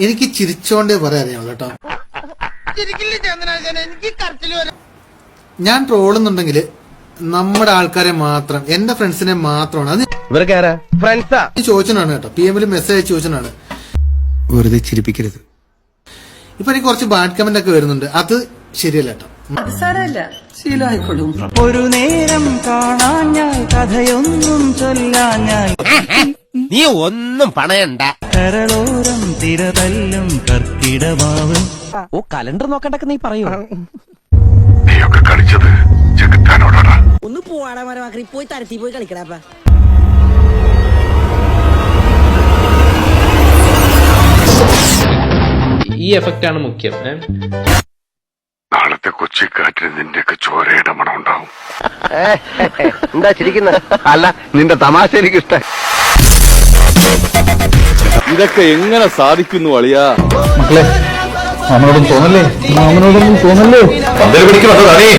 എനിക്ക് ചിരിച്ചോണ്ടേ പറയാറിയാണല്ലോ കേട്ടോ. ഞാൻ ട്രോളുന്നുണ്ടെങ്കിൽ നമ്മുടെ ആൾക്കാരെ മാത്രം, എന്റെ ഫ്രണ്ട്സിനെ മാത്രമാണ്. അത് ചോദിച്ചാണ് കേട്ടോ, PM മെസ്സേജ് ചോദിച്ചാണ്. വെറുതെ ചിരിപ്പിക്കരുത്. ഇപ്പൊ എനിക്ക് കുറച്ച് ബാഡ് കമന്റ് ഒക്കെ വരുന്നുണ്ട്, അത് ശരിയല്ല കേട്ടോ. ഒരു നേരം കാണാൻ ഞാൻ കഥയൊന്നും ചൊല്ലാൻ ഞാൻ നീ ഒന്നും പണയണ്ട. കരളോരം തിരതല്ലും കർക്കിടമാവും. ഓ കലണ്ടർ നോക്കണ്ടൊക്കെ നീ പറയൂ. നീയൊക്കെ കളിച്ചത് ജഗത്താനോടാ. ഒന്ന് പോവാടാ മരമാക്കി പോയി തരത്തി പോയി കളിക്കടാ. ഈ എഫക്റ്റ് ആണ് മുഖ്യം. നാളത്തെ കൊച്ചിക്കാറ്റിന് നിന്റെയൊക്കെ ചോരയുടെ മണം ഉണ്ടാവും. എന്താ ചിരിക്കുന്നത്? അല്ല, നിന്റെ തമാശ എനിക്കിഷ്ടം. ഇതൊക്കെ എങ്ങനെ സാധിക്കുന്നു അളിയാ? മക്കളെ, മാമനോടൊന്നും തോന്നല്ലേ?